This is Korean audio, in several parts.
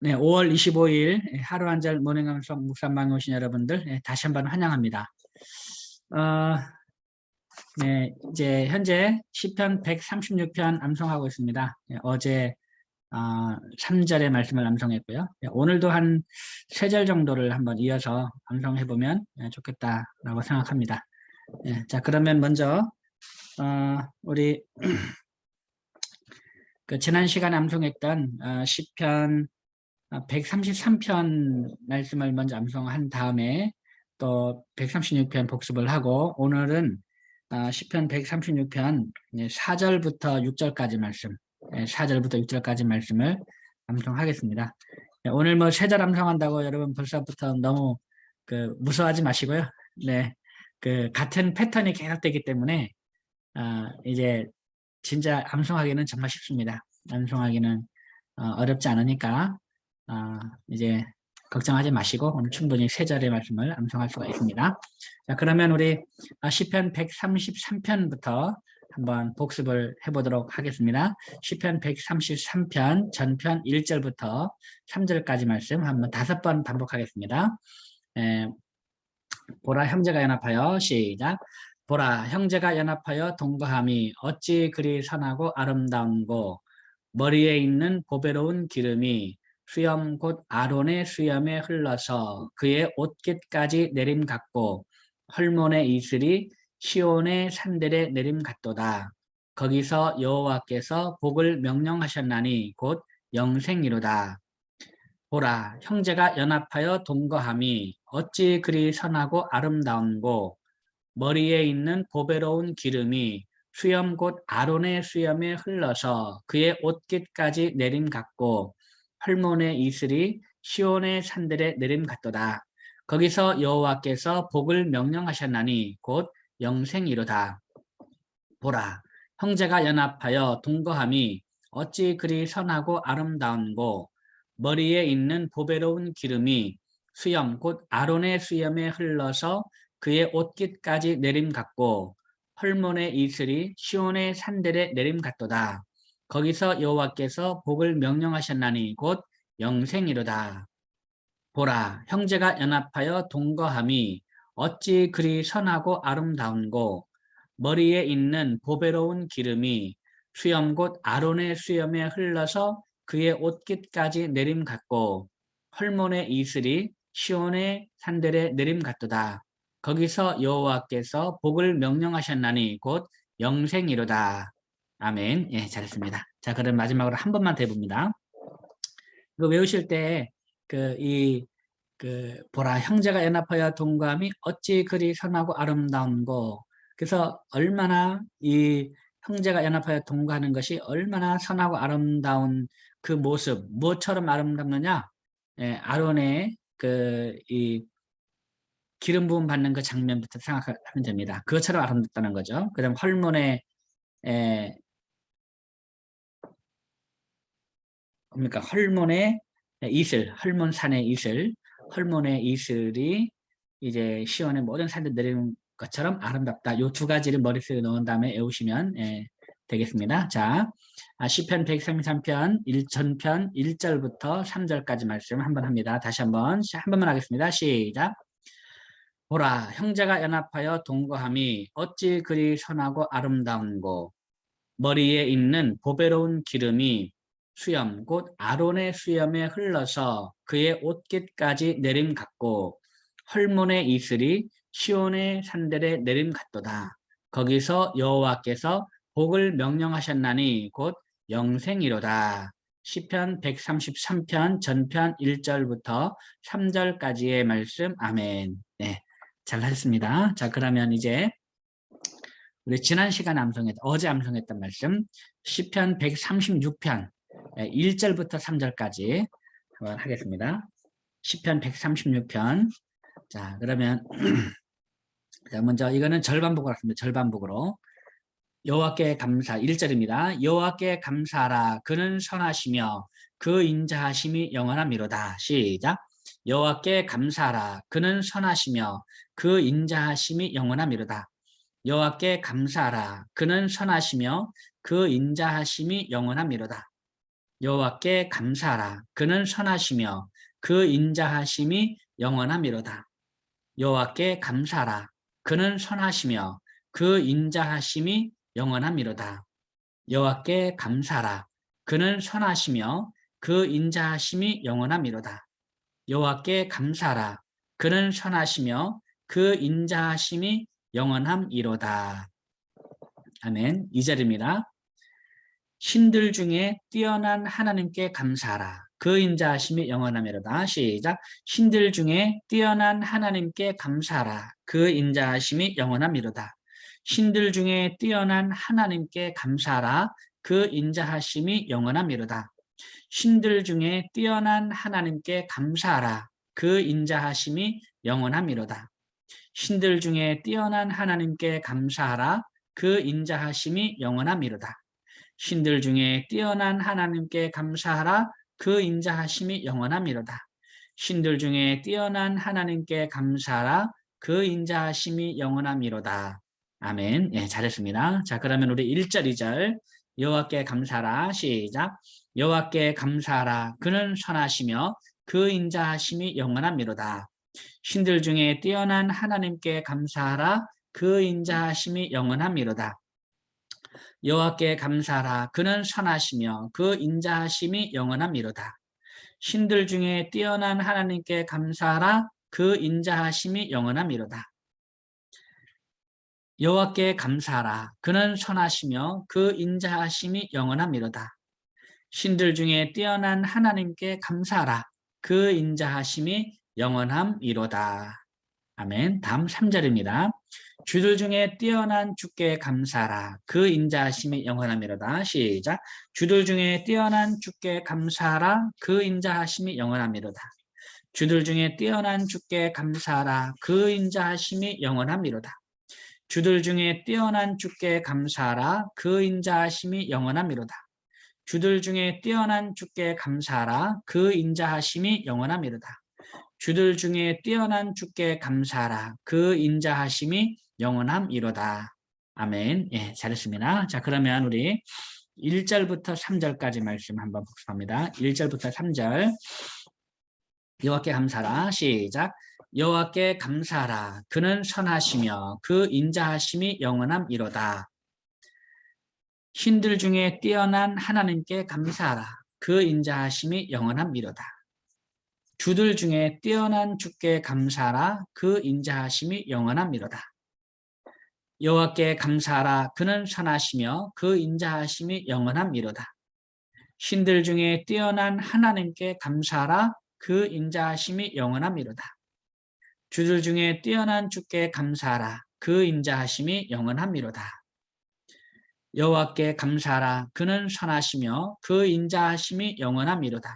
네, 5월 25일 하루 한 절 모닝 감성 묵상방에 오신 여러분들 다시 한번 환영합니다. 네, 이제 현재 시편 136편 암송하고 있습니다. 어제 3절의 말씀을 암송했고요. 오늘도 한 3절 정도를 한번 이어서 암송해 보면 좋겠다라고 생각합니다. 자, 그러면 먼저 우리 그 지난 시간에 암송했던 시편 133편 말씀을 먼저 암송한 다음에 또 136편 복습을 하고, 오늘은 시편 136편 4절부터 6절까지 말씀, 4절부터 6절까지 말씀을 암송하겠습니다. 오늘 뭐 3절 암송한다고 여러분 벌써부터 너무 무서워하지 마시고요. 네, 같은 패턴이 계속되기 때문에 이제 진짜 암송하기는 정말 쉽습니다. 암송하기는 어렵지 않으니까 이제 걱정하지 마시고 오늘 충분히 3절의 말씀을 암송할 수가 있습니다. 자, 그러면 우리 시편 133편부터 한번 복습을 해보도록 하겠습니다. 시편 133편 전편 1절부터 3절까지 말씀 한번 5번 반복하겠습니다. 보라 형제가 연합하여, 시작. 보라 형제가 연합하여 동거함이 어찌 그리 선하고 아름다운고, 머리에 있는 보배로운 기름이 수염 곧 아론의 수염에 흘러서 그의 옷깃까지 내림 같고, 헐몬의 이슬이 시온의 산들에 내림 같도다. 거기서 여호와께서 복을 명령하셨나니 곧 영생이로다. 보라 형제가 연합하여 동거함이 어찌 그리 선하고 아름다운고, 머리에 있는 보배로운 기름이 수염 곧 아론의 수염에 흘러서 그의 옷깃까지 내림 같고, 헐몬의 이슬이 시온의 산들에 내림 같도다. 거기서 여호와께서 복을 명령하셨나니 곧 영생이로다. 보라 형제가 연합하여 동거함이 어찌 그리 선하고 아름다운고, 머리에 있는 보배로운 기름이 수염 곧 아론의 수염에 흘러서 그의 옷깃까지 내림 같고, 헐몬의 이슬이 시온의 산들에 내림 같도다. 거기서 여호와께서 복을 명령하셨나니 곧 영생이로다. 보라 형제가 연합하여 동거함이 어찌 그리 선하고 아름다운고, 머리에 있는 보배로운 기름이 수염 곧 아론의 수염에 흘러서 그의 옷깃까지 내림 같고, 헐몬의 이슬이 시온의 산들에 내림 같도다. 거기서 여호와께서 복을 명령하셨나니 곧 영생이로다. 아멘. 예, 잘했습니다. 자, 그럼 마지막으로 한 번만 더 해봅니다. 이거 외우실 때 보라 형제가 연합하여 동거함이 어찌 그리 선하고 아름다운고, 그래서 얼마나 이 형제가 연합하여 동거하는 것이 얼마나 선하고 아름다운 그 모습, 무엇처럼 아름답느냐? 아론의 이 기름 부음 받는 그 장면부터 생각하면 됩니다. 그것처럼 아름답다는 거죠. 그 다음 헐몬의 헐몬의 이슬, 헐몬산의 이슬, 헐몬의 이슬이 이제 시온의 모든 산들 내리는 것처럼 아름답다. 이 두 가지를 머릿속에 넣은 다음에 외우시면 되겠습니다. 자, 시편 133편 1전편 1절부터 3절까지 말씀 한번 합니다. 다시 한 번만 하겠습니다. 시작. 보라 형제가 연합하여 동거함이 어찌 그리 선하고 아름다운고, 머리에 있는 보배로운 기름이 수염 곧 아론의 수염에 흘러서 그의 옷깃까지 내림 같고, 헐몬의 이슬이 시온의 산들에 내림 같도다. 거기서 여호와께서 복을 명령하셨나니 곧 영생이로다. 시편 133편 전편 1절부터 3절까지의 말씀. 아멘. 네, 잘하셨습니다. 자, 그러면 이제 우리 지난 시간에 어제 암송했던 말씀 시편 136편 1절부터 3절까지 한번 하겠습니다. 시편 136편. 자, 그러면 먼저 이거는 절반복으로 하겠습니다. 절반복으로. 여호와께 감사 1절입니다. 여호와께 감사하라. 그는 선하시며 그 인자하심이 영원함이로다. 시작. 여호와께 감사하라. 그는 선하시며 그 인자하심이 영원함이로다. 여호와께 감사하라. 그는 선하시며 그 인자하심이 영원함이로다. 여호와께 감사하라. 그는 선하시며 그 인자하심이 영원함이로다. 여호와께 감사하라. 그는 선하시며 그 인자하심이 영원함이로다. 여호와께 감사하라. 그는 선하시며 그 인자하심이 영원함이로다. 여호와께 감사하라. 그는 선하시며 그 인자하심이 영원함이로다. 아멘. 2절입니다. 신들 중에 뛰어난 하나님께 감사하라. 그 인자하심이 영원함이로다. 시작. 신들 중에 뛰어난 하나님께 감사하라. 그 인자하심이 영원함이로다. 신들 중에 뛰어난 하나님께 감사하라. 그 인자하심이 영원함이로다. 신들 중에 뛰어난 하나님께 감사하라. 그 인자하심이 영원함이로다. 신들 중에 뛰어난 하나님께 감사하라. 그 인자하심이 영원함이로다. 신들 중에 뛰어난 하나님께 감사하라. 그 인자하심이 영원함이로다. 신들 중에 뛰어난 하나님께 감사하라. 그 인자하심이 영원함이로다. 아멘. 예, 잘했습니다. 자, 그러면 우리 1절, 2절 여호와께 감사하라. 시작. 여호와께 감사하라. 그는 선하시며 그 인자하심이 영원함이로다. 신들 중에 뛰어난 하나님께 감사하라. 그 인자하심이 영원함이로다. 여호와께 감사하라. 그는 선하시며 그 인자하심이 영원함이로다. 신들 중에 뛰어난 하나님께 감사하라. 그 인자하심이 영원함이로다. 여호와께 감사하라. 그는 선하시며 그 인자하심이 영원함이로다. 신들 중에 뛰어난 하나님께 감사하라. 그 인자하심이 영원함이로다. 아멘. 다음 3절입니다. 주들 중에 뛰어난 주께 감사하라. 그 인자하심이 영원함이로다. 시작. 주들 중에 뛰어난 주께 감사하라. 그 인자하심이 영원함이로다. 주들 중에 뛰어난 주께 감사하라. 그 인자하심이 영원함이로다. 주들 중에 뛰어난 주께 감사하라. 그 인자하심이 영원함이로다. 주들 중에 뛰어난 주께 감사하라. 그 인자하심이 영원함이로다. 주들 중에 뛰어난 주께 감사하라. 그 인자하심이 영원함이로다. 아멘. 예, 잘했습니다. 자, 그러면 우리 1절부터 3절까지 말씀 한번 복습합니다. 1절부터 3절. 여호와께 감사하라. 시작. 여호와께 감사하라. 그는 선하시며 그 인자하심이 영원함이로다. 신들 중에 뛰어난 하나님께 감사하라. 그 인자하심이 영원함이로다. 주들 중에 뛰어난 주께 감사하라. 그 인자하심이 영원함이로다. 여호와께 감사하라. 그는 선하시며 그 인자하심이 영원함이로다. 신들 중에 뛰어난 하나님께 감사하라. 그 인자하심이 영원함이로다. 주들 중에 뛰어난 주께 감사하라. 그 인자하심이 영원함이로다. 여호와께 감사하라. 그는 선하시며 그 인자하심이 영원함이로다.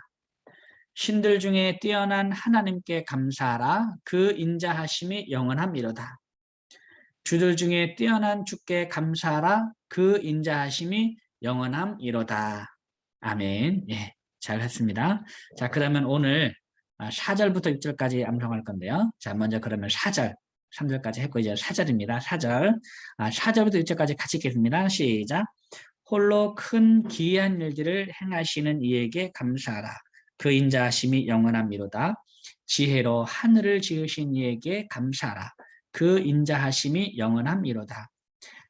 신들 중에 뛰어난 하나님께 감사하라. 그 인자하심이 영원함이로다. 주들 중에 뛰어난 주께 감사하라. 그 인자하심이 영원함이로다. 아멘. 예, 잘했습니다. 자, 그러면 오늘 4절부터 6절까지 암송할 건데요. 자, 먼저 그러면 4절, 3절까지 했고 이제 4절입니다. 4절. 4절부터 6절까지 같이 읽겠습니다. 시작. 홀로 큰 기이한 일들을 행하시는 이에게 감사하라. 그 인자하심이 영원함이로다. 지혜로 하늘을 지으신 이에게 감사하라. 그 인자하심이 영원함이로다.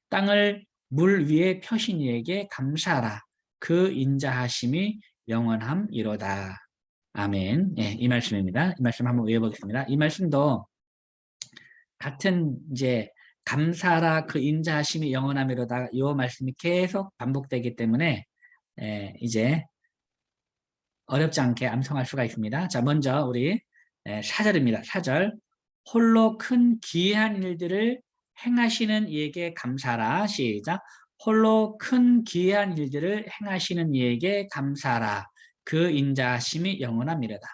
땅을 물 위에 펴신 이에게 감사하라. 그 인자하심이 영원함이로다. 아멘. 예, 이 말씀입니다. 이 말씀 한번 외워보겠습니다. 이 말씀도 같은 이제 감사하라 그 인자하심이 영원함이로다 이 말씀이 계속 반복되기 때문에 이제 어렵지 않게 암송할 수가 있습니다. 자, 먼저 우리 4절입니다. 4절. 홀로 큰 기이한 일들을 행하시는 이에게 감사하라. 시작. 홀로 큰 기이한 일들을 행하시는 이에게 감사하라. 그 인자하심이 영원함이로다.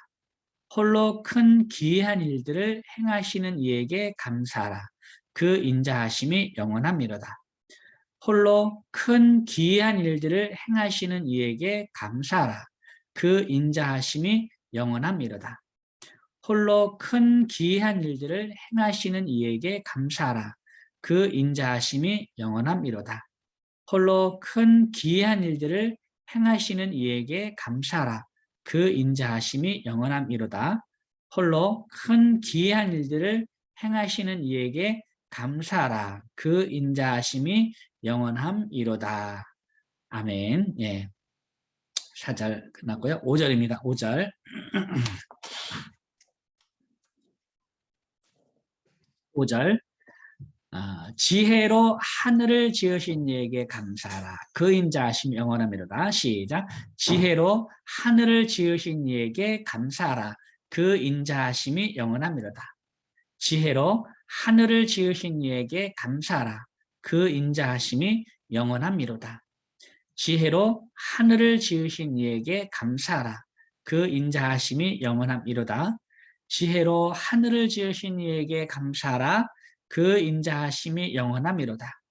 홀로 큰 기이한 일들을 행하시는 이에게 감사하라. 그 인자하심이 영원함이로다. 홀로 큰 기이한 일들을 행하시는 이에게 감사하라. 그 인자하심이 영원함이로다. 홀로 큰 기이한 일들을 행하시는 이에게 감사하라. 그 인자하심이 영원함이로다. 홀로 큰 기이한 일들을 행하시는 이에게 감사하라. 그 인자하심이 영원함이로다. 홀로 큰 기이한 일들을 행하시는 이에게 감사하라. 그 인자하심이 영원함이로다. 아멘. 예. 4절 끝났고요. 5절입니다. 5절. 5절. 지혜로 하늘을 지으신 이에게 감사하라. 그 인자하심 영원함이로다. 시작. 지혜로 하늘을 지으신 이에게 감사하라. 그 인자하심이 영원함이로다. 지혜로 하늘을 지으신 이에게 감사하라. 그 인자하심이 영원함이로다. 지혜로 하늘을 지으신 이에게 감사하라. 그 인자하심이 영원함이로다. 지혜로 하늘을 지으신 이에게 감사하라. 그 인자하심이 영원함이로다.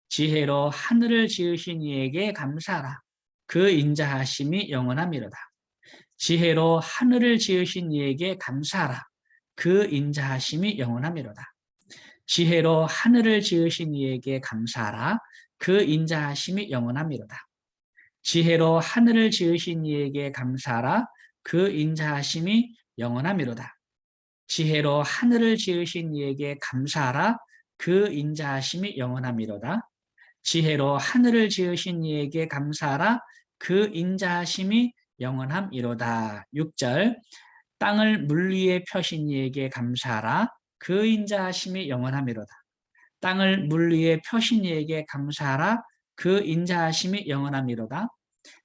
지혜로 하늘을 지으신 이에게 감사하라. 그 인자하심이 영원함이로다. 지혜로 하늘을 지으신 이에게 감사하라. 그 인자하심이 영원함이로다. 지혜로 하늘을 지으신 이에게 감사하라. 그 인자하심이 영원함이로다. 지혜로 하늘을 지으신 이에게 감사하라. 그 인자하심이 영원함이로다. 지혜로 하늘을 지으신 이에게 감사하라. 그 인자하심이 영원함이로다. 지혜로 하늘을 지으신 이에게 감사하라. 그 인자하심이 영원함이로다. 6절. 땅을 물 위에 펴신 이에게 감사하라. 그 인자하심이 영원함이로다. 땅을 물 위에 펴신 이에게 감사하라. 그 인자하심이 영원함이로다.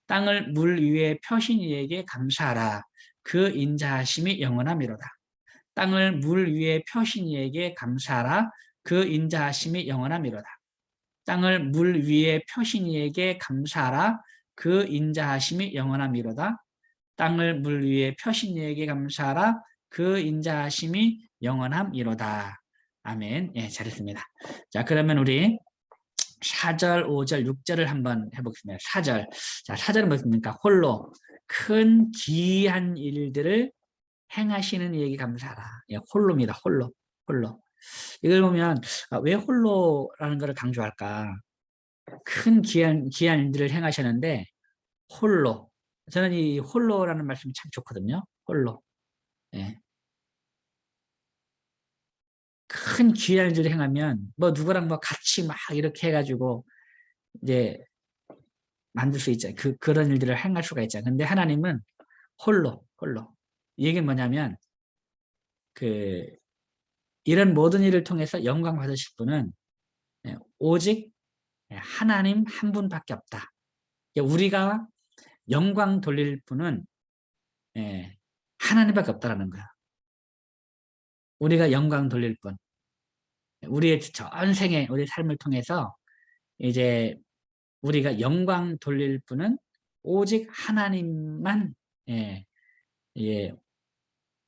땅을 물 위에 펴신 이에게 감사하라. 그 인자하심이 영원함이로다. 땅을 물 위에 펴신 이에게 감사하라. 그 인자하심이 영원함이로다. 땅을 물 위에 펴신 이에게 감사하라. 그 인자하심이 영원함이로다. 땅을 물 위에 펴신 이에게 감사하라. 그 인자하심이 영원함이로다. 아멘. 예, 잘했습니다. 자, 그러면 우리 4절, 5절, 6절을 한번 해보겠습니다. 4절. 자, 4절은 무엇입니까? 홀로 큰 기이한 일들을 행하시는 이에게 감사하라. 예, 홀로입니다. 홀로. 홀로. 이걸 보면 왜 홀로라는 것을 강조할까? 큰 기이한 일들을 행하셨는데 홀로. 저는 이 홀로라는 말씀이 참 좋거든요. 홀로. 예. 큰 기이한 일을 행하면 뭐 누구랑 뭐 같이 막 이렇게 해가지고 이제 만들 수 있죠. 그런 일들을 행할 수가 있죠. 근데 하나님은 홀로. 이 얘기는 뭐냐면 이런 모든 일을 통해서 영광 받으실 분은 오직 하나님 한 분밖에 없다. 우리가 영광 돌릴 분은 하나님밖에 없다라는 거야. 우리가 영광 돌릴 분. 우리의 전생에 우리 삶을 통해서 이제 우리가 영광 돌릴 분은 오직 하나님만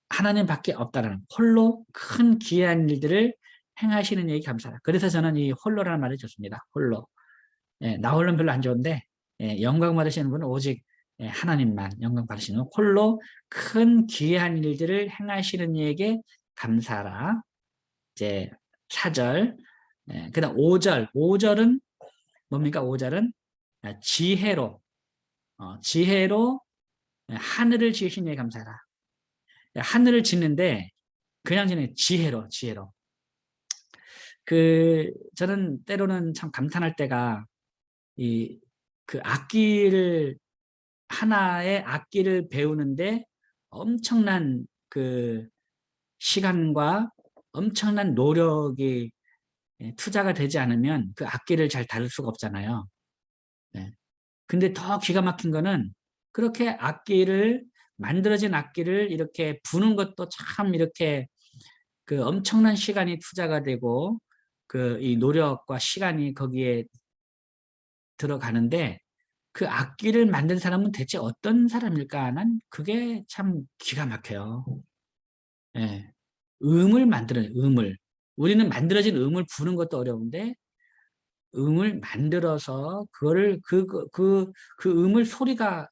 하나님밖에 없다라는 홀로 큰 기이한 일들을 행하시는 얘기 감사하라. 그래서 저는 이 홀로라는 말이 좋습니다. 홀로. 나 홀로는 별로 안 좋은데 영광 받으시는 분은 오직 하나님만 영광 받으시는 홀로 큰 기이한 일들을 행하시는 이에게 감사하라. 이제 4절. 그다음 5절. 5절은 뭡니까? 5절은 지혜로 하늘을 지으신 이에게 감사하라. 하늘을 짓는데 그냥 짓는 지혜로. 저는 때로는 참 감탄할 때가 하나의 악기를 배우는데 엄청난 시간과 엄청난 노력이 투자가 되지 않으면 그 악기를 잘 다룰 수가 없잖아요. 근데 더 기가 막힌 거는 그렇게 만들어진 악기를 이렇게 부는 것도 참 이렇게 엄청난 시간이 투자가 되고 이 노력과 시간이 거기에 들어가는데 그 악기를 만든 사람은 대체 어떤 사람일까? 난 그게 참 기가 막혀요. 음을 만드는 음을. 우리는 만들어진 음을 부는 것도 어려운데 음을 만들어서 그거를 그 음을 소리가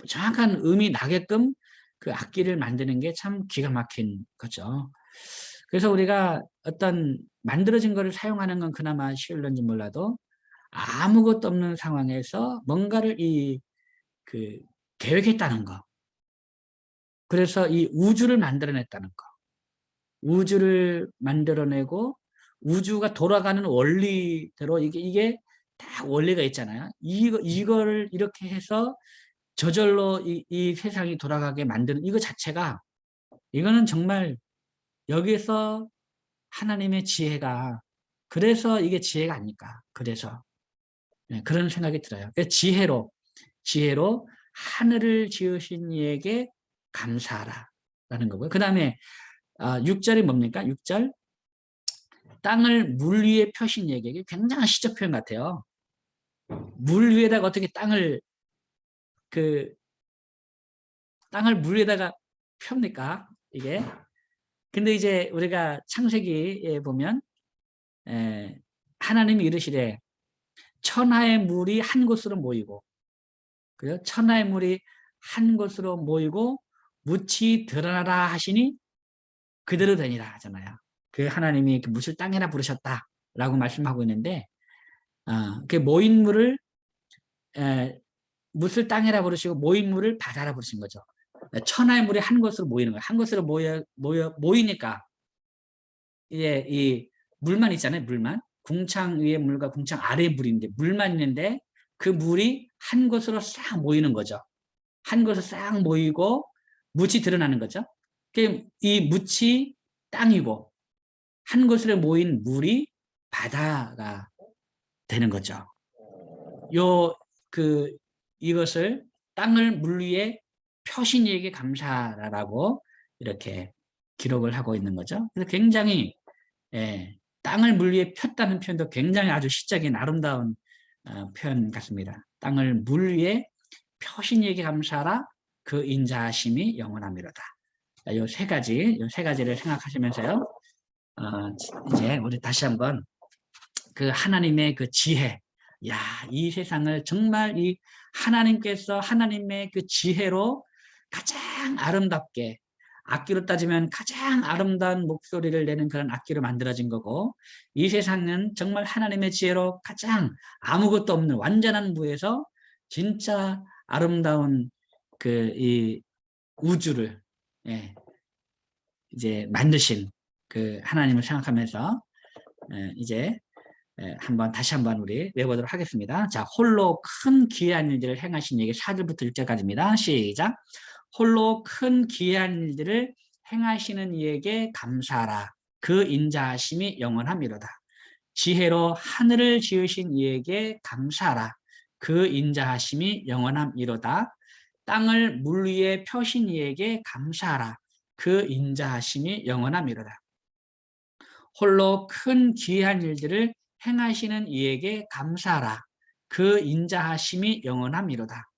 정확한 음이 나게끔 그 악기를 만드는 게 참 기가 막힌 거죠. 그래서 우리가 어떤 만들어진 거를 사용하는 건 그나마 쉬울런지 몰라도 아무것도 없는 상황에서 뭔가를 그 계획했다는 거. 그래서 이 우주를 만들어냈다는 거. 우주를 만들어내고 우주가 돌아가는 원리대로 이게 다 원리가 있잖아요. 이거를 이렇게 해서 저절로 이 세상이 돌아가게 만드는 이거 자체가 이거는 정말 여기서 하나님의 지혜가 그래서 이게 지혜가 아닐까. 그래서 그런 생각이 들어요. 지혜로 하늘을 지으신 이에게 감사하라 라는 거고요. 그 다음에 6절이 뭡니까? 6절 땅을 물 위에 펴신 이에게 굉장한 시적 표현 같아요. 물 위에다가 어떻게 땅을 물 위에다가 펴니까 이게 근데 이제 우리가 창세기에 보면 하나님이 이르시되 천하의 물이 한 곳으로 모이고 그래요? 천하의 물이 한 곳으로 모이고 묻이 드러나라 하시니 그대로 되니라 하잖아요. 그 하나님이 그 묻을 땅이라 부르셨다라고 말씀하고 있는데 그 모인 물을 묻을 땅이라 부르시고 모인 물을 바다라 부르신 거죠. 천하의 물이 한 곳으로 모이는 거예요. 한 곳으로 모이니까 이제 이 물만 있잖아요. 물만 궁창 위에 물과 궁창 아래에 물인데 물만 있는데 그 물이 한 곳으로 싹 모이는 거죠. 한 곳으로 싹 모이고 묻이 드러나는 거죠. 이 묻이 땅이고 한 곳으로 모인 물이 바다가 되는 거죠. 이것을 땅을 물 위에 펴신 이에게 감사라고 이렇게 기록을 하고 있는 거죠. 그래서 굉장히 땅을 물 위에 폈다는 표현도 굉장히 아주 시적인 아름다운 표현 같습니다. 땅을 물 위에 펴신 이에게 감사하라 그 인자하심이 영원함이로다. 이 세 가지를 생각하시면서요. 이제 우리 다시 한번 그 하나님의 그 지혜, 이 세상을 정말 이 하나님께서 하나님의 그 지혜로 가장 아름답게 악기로 따지면 가장 아름다운 목소리를 내는 그런 악기로 만들어진 거고 이 세상은 정말 하나님의 지혜로 가장 아무것도 없는 완전한 무에서 진짜 아름다운 이 우주를 이제 만드신 그 하나님을 생각하면서 이제 다시 한번 우리 외워보도록 하겠습니다. 자, 홀로 큰 기이한 일들을 행하신 이에게 4절부터 6절까지입니다. 시작. 홀로 큰 기이한 일들을 행하시는 이에게 감사하라. 그 인자하심이 영원함이로다. 지혜로 하늘을 지으신 이에게 감사하라. 그 인자하심이 영원함이로다. 땅을 물 위에 펴신 이에게 감사하라. 그 인자하심이 영원함이로다. 홀로 큰 기이한 일들을 행하시는 이에게 감사하라. 그 인자하심이 영원함이로다.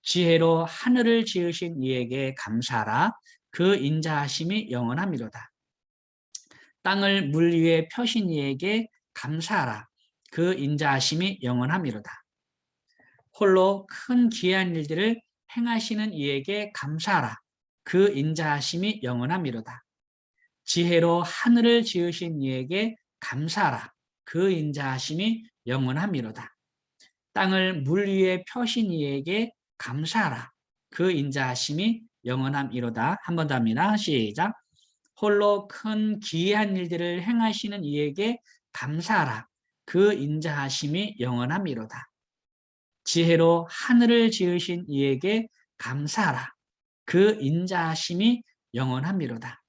지혜로 하늘을 지으신 이에게 감사하라. 그 인자하심이 영원함이로다. 땅을 물 위에 펴신 이에게 감사하라. 그 인자하심이 영원함이로다. 홀로 큰 기이한 일들을 행하시는 이에게 감사하라. 그 인자하심이 영원함이로다. 지혜로 하늘을 지으신 이에게 감사하라. 그 인자하심이 영원함이로다. 땅을 물 위에 펴신 이에게 감사하라. 그 인자하심이 영원함이로다. 한 번 더 합니다. 시작. 홀로 큰 기이한 일들을 행하시는 이에게 감사하라. 그 인자하심이 영원함이로다. 지혜로 하늘을 지으신 이에게 감사하라. 그 인자하심이 영원함이로다.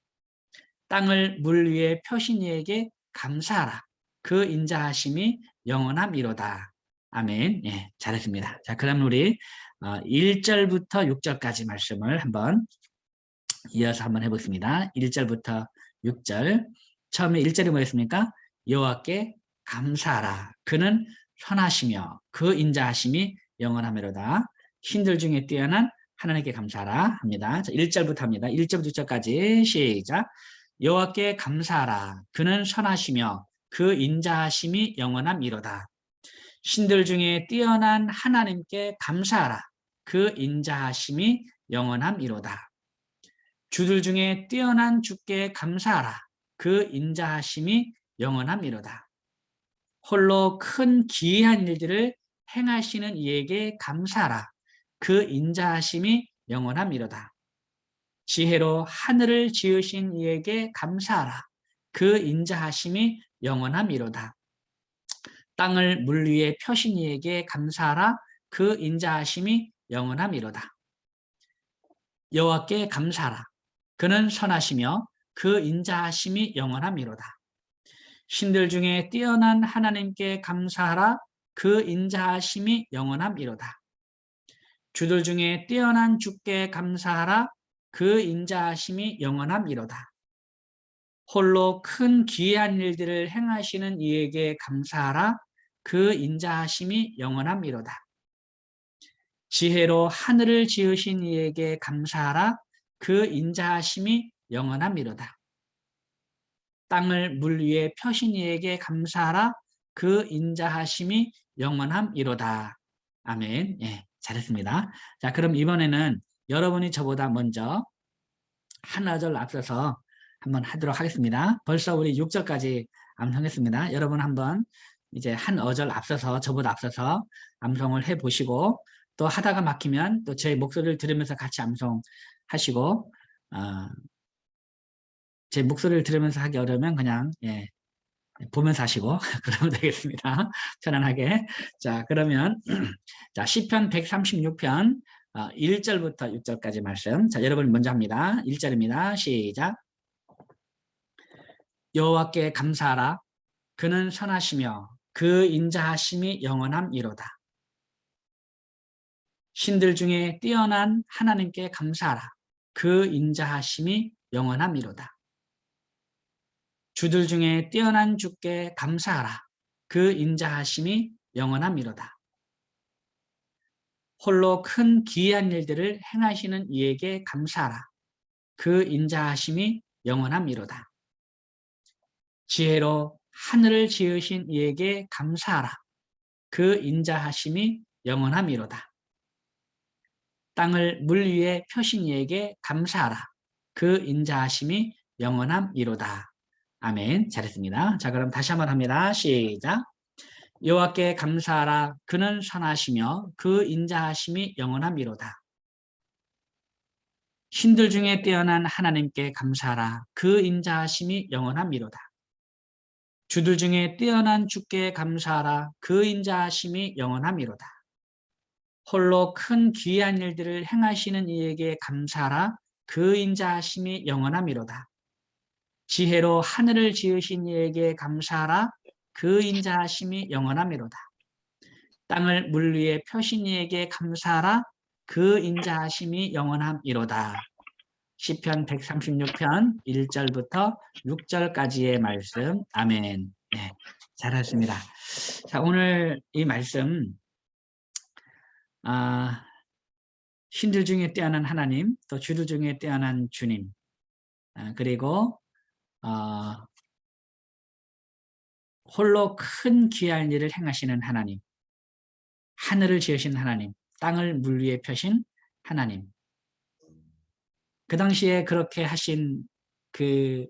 땅을 물 위에 펴신 이에게 감사하라. 그 인자하심이 영원함이로다. 아멘. 잘했습니다. 자, 그럼 우리 1절부터 6절까지 말씀을 이어서 한번 해보겠습니다. 1절부터 6절. 처음에 1절이 뭐였습니까? 여호와께 감사하라. 그는 선하시며 그 인자하심이 영원함이로다. 신들 중에 뛰어난 하나님께 감사하라 합니다. 자, 1절부터 합니다. 1절부터 6절까지 시작. 여호와께 감사하라. 그는 선하시며 그 인자하심이 영원함이로다. 신들 중에 뛰어난 하나님께 감사하라. 그 인자하심이 영원함이로다. 주들 중에 뛰어난 주께 감사하라. 그 인자하심이 영원함이로다. 홀로 큰 기이한 일들을 행하시는 이에게 감사하라. 그 인자하심이 영원함이로다. 지혜로 하늘을 지으신 이에게 감사하라. 그 인자하심이 영원함이로다. 땅을 물 위에 펴신 이에게 감사하라. 그 인자하심이 영원함이로다. 여호와께 감사하라. 그는 선하시며 그 인자하심이 영원함이로다. 신들 중에 뛰어난 하나님께 감사하라. 그 인자하심이 영원함이로다. 주들 중에 뛰어난 주께 감사하라. 그 인자하심이 영원함이로다. 홀로 큰 기이한 일들을 행하시는 이에게 감사하라. 그 인자하심이 영원함이로다. 지혜로 하늘을 지으신 이에게 감사하라. 그 인자하심이 영원함이로다. 땅을 물 위에 펴신 이에게 감사하라. 그 인자하심이 영원함이로다. 아멘. 예, 잘했습니다. 자, 그럼 이번에는 여러분이 저보다 먼저 한 어절 앞서서 한번 하도록 하겠습니다. 벌써 우리 6절까지 암송했습니다. 여러분 한번 이제 한 어절 앞서서 저보다 앞서서 암송을 해보시고 또 하다가 막히면 또 제 목소리를 들으면서 같이 암송하시고 제 목소리를 들으면서 하기 어려우면 그냥 보면서 하시고 그러면 되겠습니다. 편안하게. 자, 그러면 자, 시편 136편 1절부터 6절까지 말씀. 자, 여러분 먼저 합니다. 1절입니다. 시작. 여호와께 감사하라. 그는 선하시며 그 인자하심이 영원함이로다. 신들 중에 뛰어난 하나님께 감사하라. 그 인자하심이 영원함이로다. 주들 중에 뛰어난 주께 감사하라. 그 인자하심이 영원함이로다. 홀로 큰 기이한 일들을 행하시는 이에게 감사하라. 그 인자하심이 영원함이로다. 지혜로 하늘을 지으신 이에게 감사하라. 그 인자하심이 영원함이로다. 땅을 물 위에 펴신 이에게 감사하라. 그 인자하심이 영원함이로다. 아멘. 잘했습니다. 자, 그럼 다시 한번 합니다. 시작. 여호와께 감사하라. 그는 선하시며 그 인자하심이 영원함이로다. 신들 중에 뛰어난 하나님께 감사하라. 그 인자하심이 영원함이로다. 주들 중에 뛰어난 주께 감사하라. 그 인자하심이 영원함이로다. 홀로 큰 기이한 일들을 행하시는 이에게 감사하라. 그 인자하심이 영원함이로다. 지혜로 하늘을 지으신 이에게 감사하라. 그 인자하심이 영원함이로다. 땅을 물 위에 펴신 이에게 감사하라. 그 인자하심이 영원함이로다. 시편 136편 1절부터 6절까지의 말씀. 아멘. 네, 잘하셨습니다. 자, 오늘 이 말씀 신들 중에 뛰어난 하나님, 또 주들 중에 뛰어난 주님, 그리고 홀로 큰 귀한 일을 행하시는 하나님, 하늘을 지으신 하나님, 땅을 물 위에 펴신 하나님. 그 당시에 그렇게 하신 그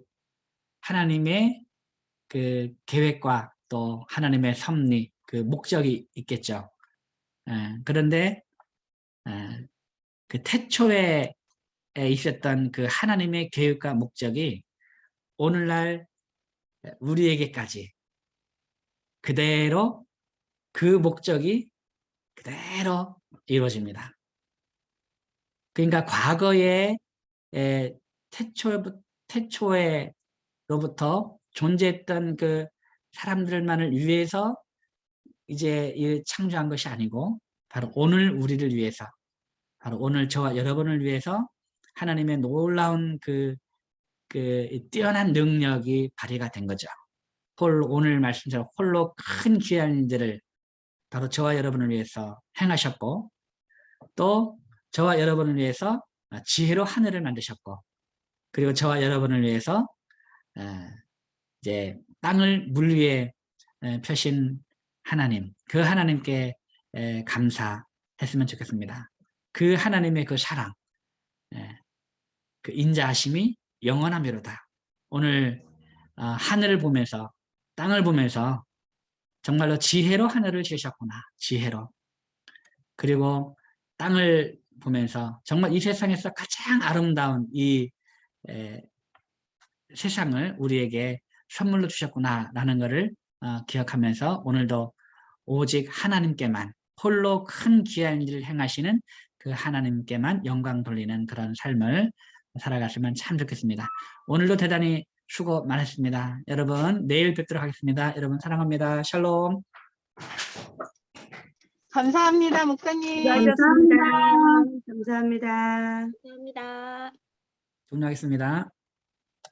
하나님의 그 계획과 또 하나님의 섭리, 그 목적이 있겠죠. 그런데 그 태초에 있었던 그 하나님의 계획과 목적이 오늘날 우리에게까지 그대로 그 목적이 그대로 이루어집니다. 그러니까 과거에 태초에로부터 존재했던 그 사람들만을 위해서 이제 창조한 것이 아니고 바로 오늘 우리를 위해서, 바로 오늘 저와 여러분을 위해서 하나님의 놀라운 그 뛰어난 능력이 발휘가 된 거죠. 오늘 말씀처럼 홀로 큰 귀한 일들을 바로 저와 여러분을 위해서 행하셨고, 또 저와 여러분을 위해서 지혜로 하늘을 만드셨고, 그리고 저와 여러분을 위해서 이제 땅을 물 위에 펴신 하나님, 그 하나님께 감사했으면 좋겠습니다. 그 하나님의 그 사랑, 그 인자하심이 영원함이로다. 오늘 하늘을 보면서, 땅을 보면서 정말로 지혜로 하늘을 지으셨구나. 지혜로. 그리고 땅을 보면서 정말 이 세상에서 가장 아름다운 이 에, 세상을 우리에게 선물로 주셨구나라는 것을 기억하면서 오늘도 오직 하나님께만 홀로 큰 귀한 일을 행하시는 그 하나님께만 영광 돌리는 그런 삶을 살아갔으면 참 좋겠습니다. 오늘도 대단히 수고 많으셨습니다. 여러분 내일 뵙도록 하겠습니다. 여러분 사랑합니다. 샬롬. 감사합니다, 목사님. 수고하셨습니다. 감사합니다. 감사합니다. 종료하겠습니다.